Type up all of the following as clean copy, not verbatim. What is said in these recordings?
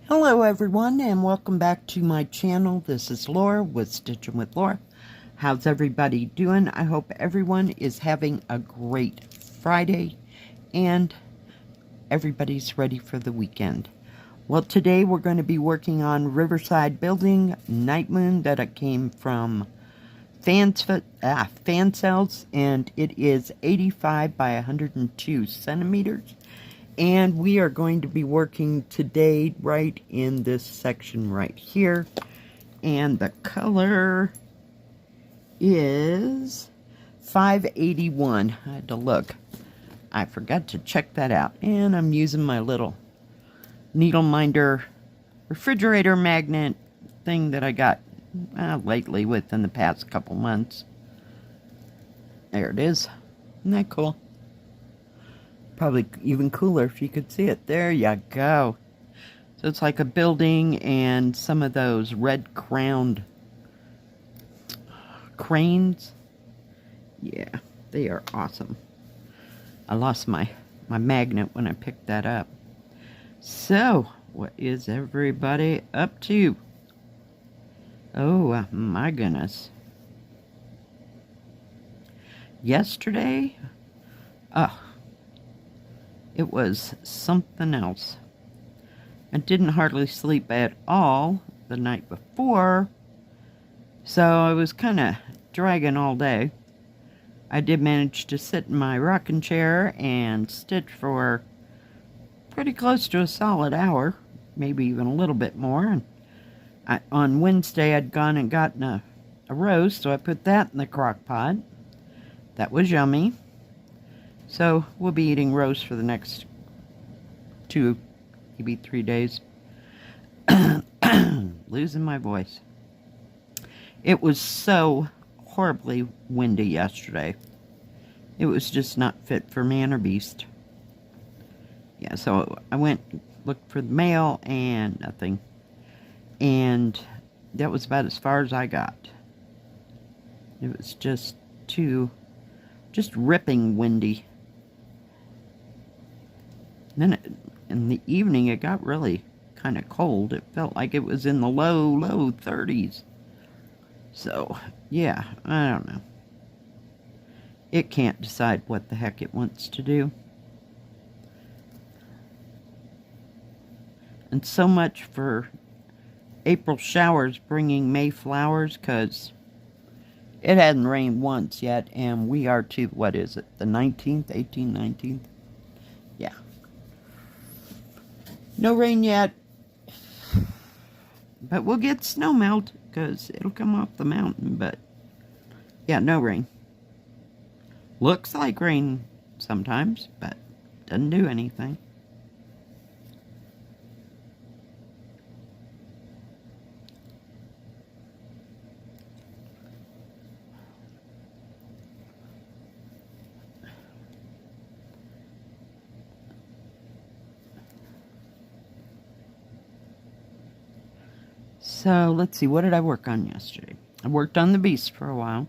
Hello everyone and welcome back to my channel. This is Laura with Stitchin with Laura. How's everybody doing? I hope everyone is having a great Friday and everybody's ready for the weekend. Well, today we're going to be working on Riverside building Night Moon that came from Fansells, and it is 85 by 102 centimeters. And we are going to be working today right in this section right here. And the color is 581. I had to look. I forgot to check that out. And I'm using my little needle minder refrigerator magnet thing that I got lately within the past couple months. There it is. Isn't that cool? Probably even cooler if you could see it. There you go. So it's like a building and some of those red crowned cranes. Yeah, they are awesome. I lost my magnet when I picked that up. So, what is everybody up to? Oh, my goodness. Yesterday, it was something else. I didn't hardly sleep at all the night before, so I was kind of dragging all day. I did manage to sit in my rocking chair and stitch for pretty close to a solid hour, maybe even a little bit more. And on Wednesday, I'd gone and gotten a roast, so I put that in the crock pot. That was yummy. So we'll be eating roast for the next 2, maybe 3 days. Losing my voice. It was so horribly windy yesterday. It was just not fit for man or beast. Yeah, so I went, looked for the mail, and nothing. And that was about as far as I got. It was just ripping windy. And then in the evening, it got really kind of cold. It felt like it was in the low 30s. So, yeah, I don't know. It can't decide what the heck it wants to do. And so much for April showers bringing May flowers, because it hadn't rained once yet, and we are to, what is it, the 19th, 18th, 19th? Yeah. No rain yet, but we'll get snow melt because it'll come off the mountain, but yeah, no rain. Looks like rain sometimes, but doesn't do anything. So, let's see, what did I work on yesterday? I worked on the beast for a while.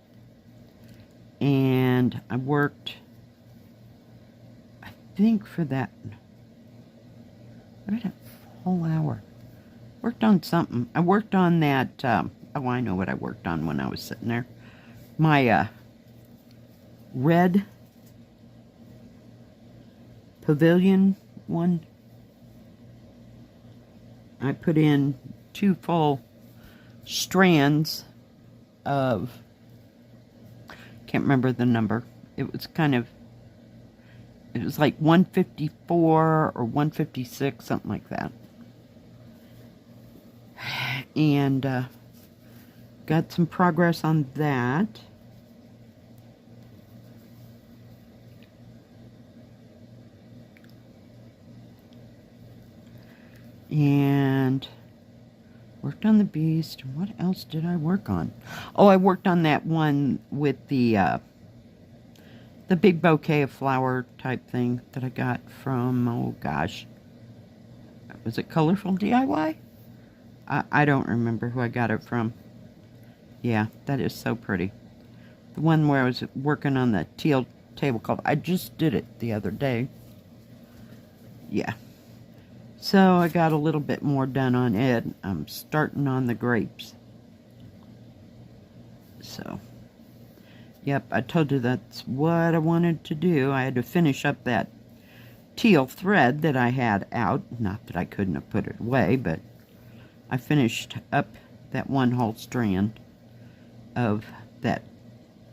And I worked, I think for that, I did a whole hour. Worked on something. I worked on that, oh, I know what I worked on when I was sitting there. My red pavilion one. I put in 2 full strands of, can't remember the number. It was like 154 or 156, something like that. And got some progress on that. And worked on the beast. What else did I work on? Oh, I worked on that one with the big bouquet of flower type thing that I got from, oh gosh, was it Colorful DIY? I don't remember who I got it from. Yeah, that is so pretty. The one where I was working on the teal tablecloth. I just did it the other day. Yeah. So I got a little bit more done on it. I'm starting on the grapes. So, yep, I told you that's what I wanted to do. I had to finish up that teal thread that I had out. Not that I couldn't have put it away, but I finished up that one whole strand of that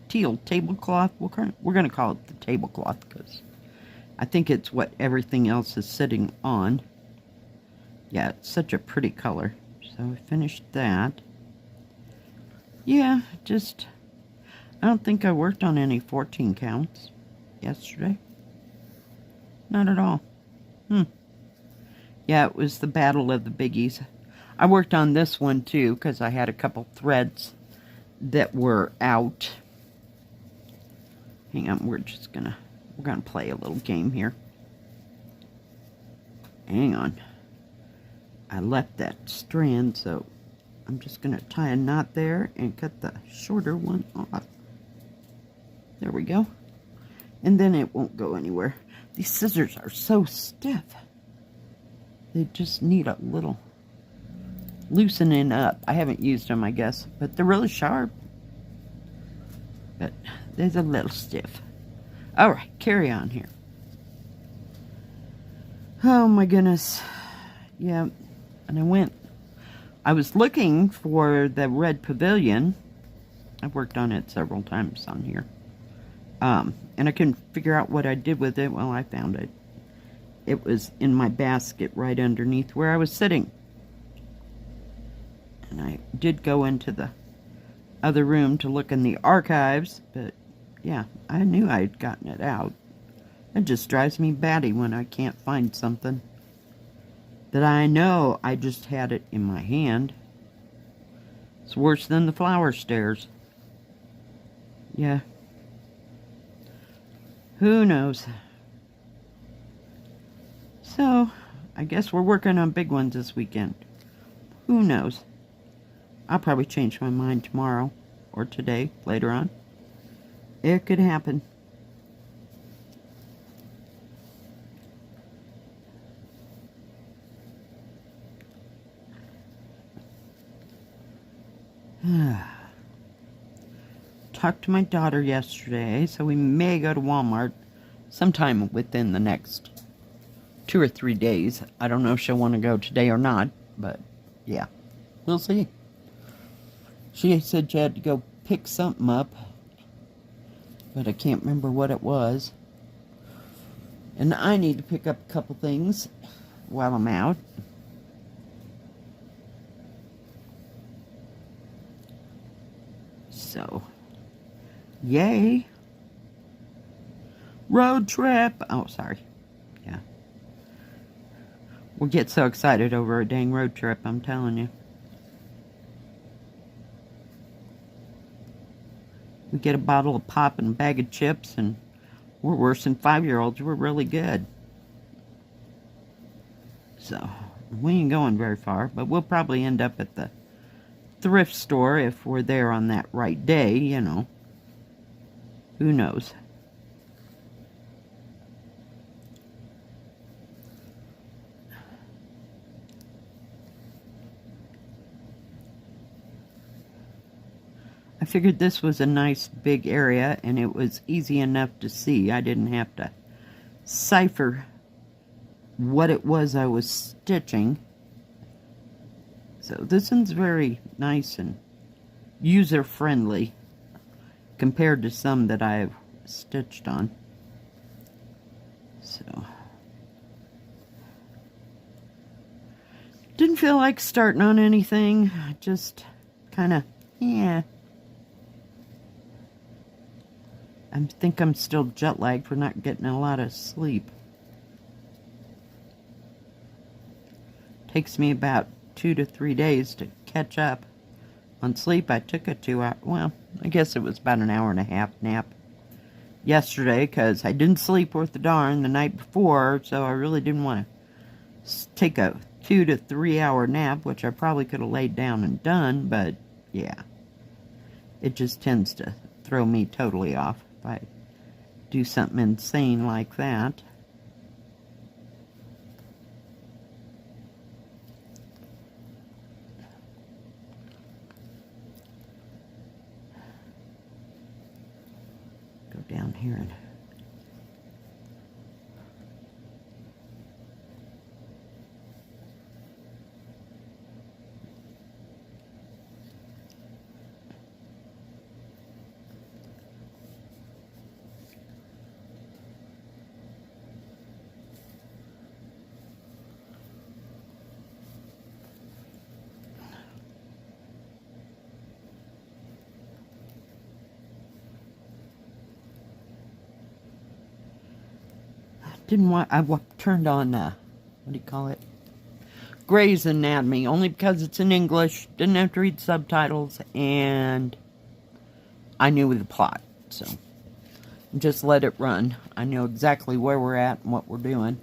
teal tablecloth. We're going to call it the tablecloth because I think it's what everything else is sitting on. Yeah, it's such a pretty color. So I finished that. Yeah, just, I don't think I worked on any 14 counts yesterday. Not at all. Yeah, it was the Battle of the Biggies. I worked on this one too because I had a couple threads that were out. Hang on, we're gonna play a little game here. Hang on. I left that strand, so I'm just gonna tie a knot there and cut the shorter one off. There we go. And then it won't go anywhere. These scissors are so stiff. They just need a little loosening up. I haven't used them, I guess, but they're really sharp. But they're a little stiff. All right, carry on here. Oh my goodness. Yeah, and I was looking for the red pavilion. I've worked on it several times on here. And I couldn't figure out what I did with it. Well, I found it. It was in my basket right underneath where I was sitting. And I did go into the other room to look in the archives, but yeah, I knew I had gotten it out. It just drives me batty when I can't find something that I know I just had it in my hand. It's worse than the flower stairs. Yeah. Who knows? So, I guess we're working on big ones this weekend. Who knows? I'll probably change my mind tomorrow or today, later on. It could happen. Talked to my daughter yesterday, so we may go to Walmart sometime within the next 2 or 3 days. I don't know if she'll want to go today or not, but yeah, we'll see. She said she had to go pick something up, but I can't remember what it was. And I need to pick up a couple things while I'm out. So, yay. Road trip. Oh, sorry. Yeah. We'll get so excited over a dang road trip, I'm telling you. We get a bottle of pop and a bag of chips, and we're worse than 5-year-olds. We're really good. So, we ain't going very far, but we'll probably end up at the thrift store if we're there on that right day, you know. Who knows? I figured this was a nice big area and it was easy enough to see. I didn't have to cipher what it was I was stitching. So this one's very nice and user-friendly compared to some that I've stitched on. So, didn't feel like starting on anything. Just kind of, yeah. I think I'm still jet-lagged for not getting a lot of sleep. Takes me about 2 to 3 days to catch up on sleep. I took a 2-hour, well, I guess it was about an hour and a half nap yesterday because I didn't sleep worth a darn the night before, so I really didn't want to take a 2 to 3 hour nap, which I probably could have laid down and done, but yeah, it just tends to throw me totally off if I do something insane like that. down here and turned on, what do you call it? Grey's Anatomy, only because it's in English, didn't have to read subtitles, and I knew the plot, so just let it run. I know exactly where we're at and what we're doing.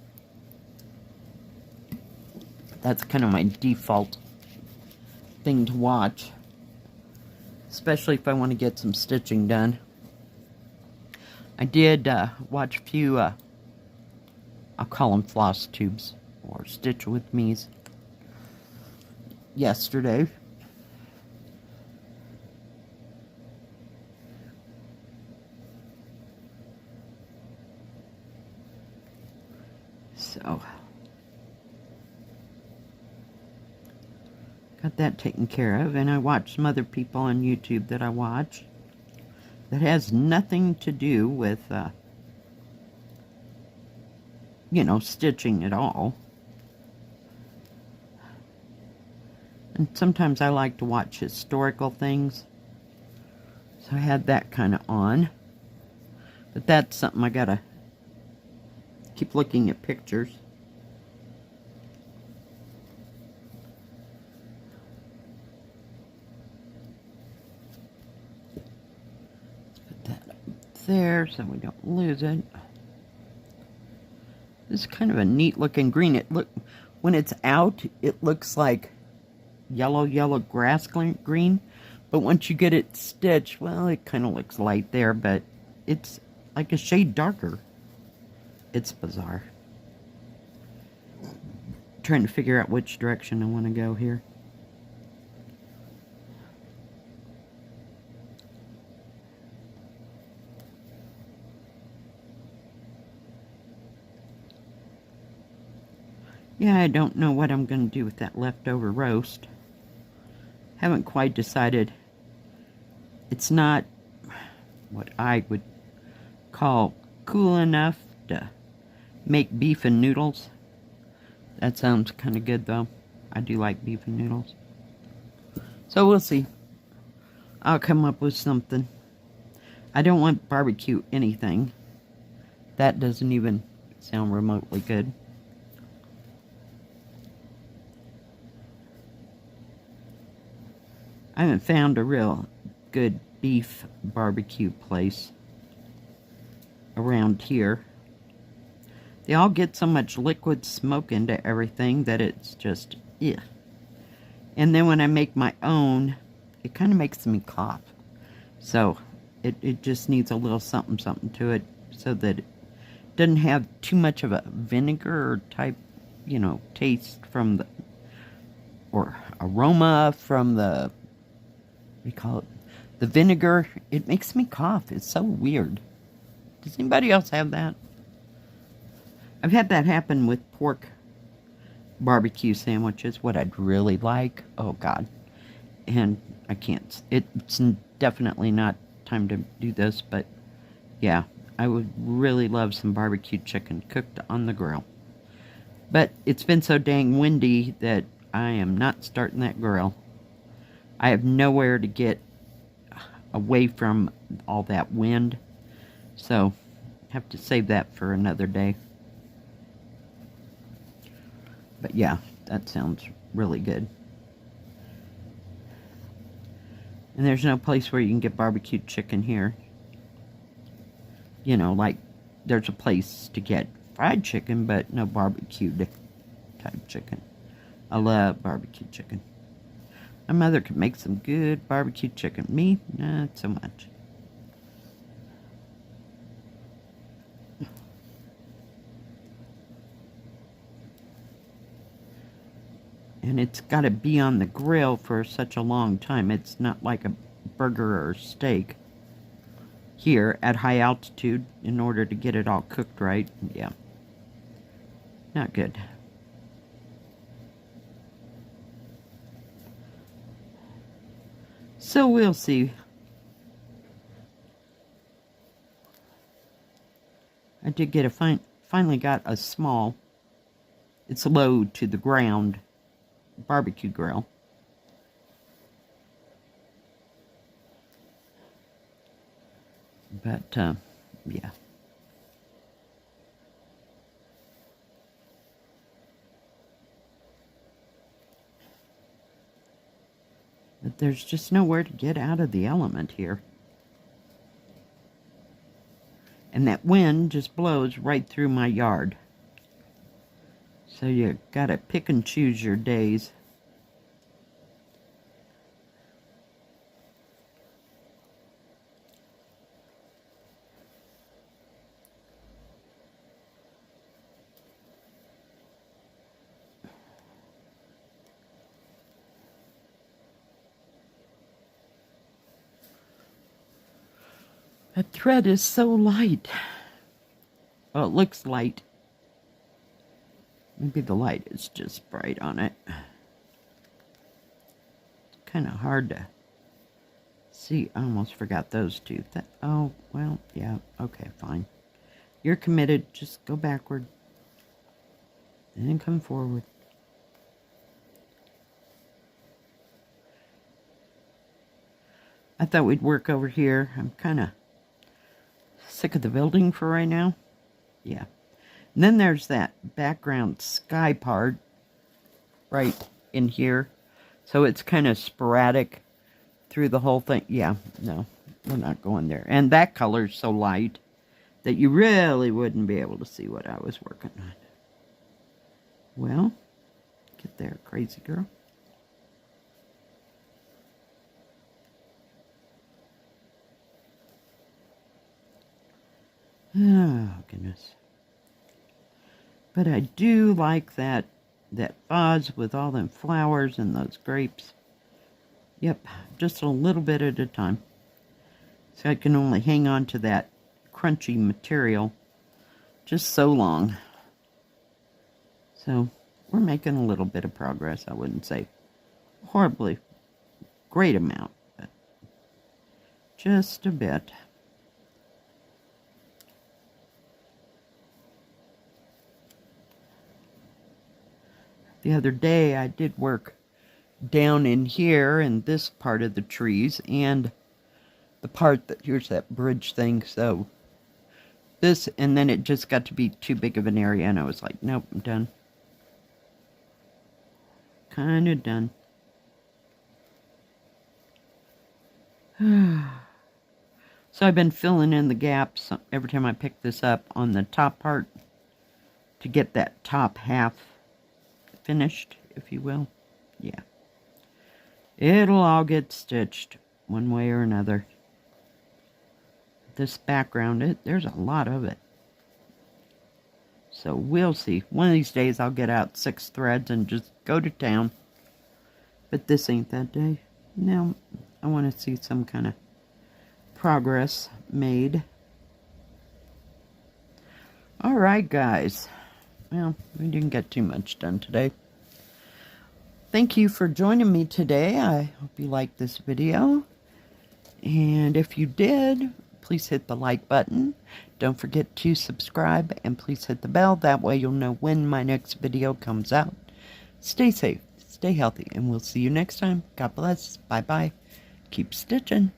That's kind of my default thing to watch, especially if I want to get some stitching done. I did watch a few, I'll call them floss tubes, or stitch with me's, yesterday. So, got that taken care of, and I watched some other people on YouTube that I watch that has nothing to do with, you know, stitching at all. And sometimes I like to watch historical things, so I had that kind of on. But that's something I gotta keep looking at pictures. Let's put that up there so we don't lose it. This is kind of a neat looking green. When it's out, it looks like yellow grass green, but once you get it stitched, well, it kind of looks light there, but it's like a shade darker. It's bizarre. Trying to figure out which direction I want to go here. Yeah, I don't know what I'm going to do with that leftover roast. Haven't quite decided. It's not what I would call cool enough to make beef and noodles. That sounds kind of good, though. I do like beef and noodles. So we'll see. I'll come up with something. I don't want barbecue anything. That doesn't even sound remotely good. I haven't found a real good beef barbecue place around here. They all get so much liquid smoke into everything that it's just, yeah. And then when I make my own, it kind of makes me cough. So it just needs a little something to it so that it doesn't have too much of a vinegar type, you know, taste from the, or aroma from the, we call it, the vinegar. It makes me cough. It's so weird. Does anybody else have that? I've had that happen with pork barbecue sandwiches, what I'd really like. Oh, God. And I can't. It's definitely not time to do this, but yeah, I would really love some barbecue chicken cooked on the grill. But it's been so dang windy that I am not starting that grill. I have nowhere to get away from all that wind, so have to save that for another day. But yeah, that sounds really good. And there's no place where you can get barbecued chicken here. You know, like, there's a place to get fried chicken, but no barbecued type chicken. I love barbecued chicken. My mother could make some good barbecued chicken. Me, not so much. And it's got to be on the grill for such a long time. It's not like a burger or steak. here at high altitude in order to get it all cooked right. Yeah. Not good. So we'll see. I did get finally got a small, it's low to the ground, barbecue grill. But, yeah. But there's just nowhere to get out of the element here. And that wind just blows right through my yard. So you gotta pick and choose your days. That thread is so light. Well, it looks light. Maybe the light is just bright on it. It's kind of hard to see. I almost forgot those two. Oh, well, yeah, okay, fine. You're committed. Just go backward. And then come forward. I thought we'd work over here. I'm kind of sick of the building for right now. Yeah. And then there's that background sky part right in here. So it's kind of sporadic through the whole thing. Yeah, no, we're not going there. And that color's so light that you really wouldn't be able to see what I was working on. Well, get there, crazy girl. Oh, goodness. But I do like that vase with all them flowers and those grapes. Yep, just a little bit at a time. So I can only hang on to that crunchy material just so long. So we're making a little bit of progress. I wouldn't say horribly great amount, but just a bit. The other day I did work down in here in this part of the trees and the part that, here's that bridge thing, so this, and then it just got to be too big of an area and I was like, nope, I'm done. Kind of done. So I've been filling in the gaps every time I pick this up on the top part to get that top half finished, if you will. Yeah. It'll all get stitched one way or another. This background, there's a lot of it. So we'll see. One of these days I'll get out 6 threads and just go to town. But this ain't that day. Now I want to see some kind of progress made. Alright, guys. Well, we didn't get too much done today. Thank you for joining me today. I hope you liked this video. And if you did, please hit the like button. Don't forget to subscribe and please hit the bell. That way you'll know when my next video comes out. Stay safe, stay healthy, and we'll see you next time. God bless. Bye-bye. Keep stitching.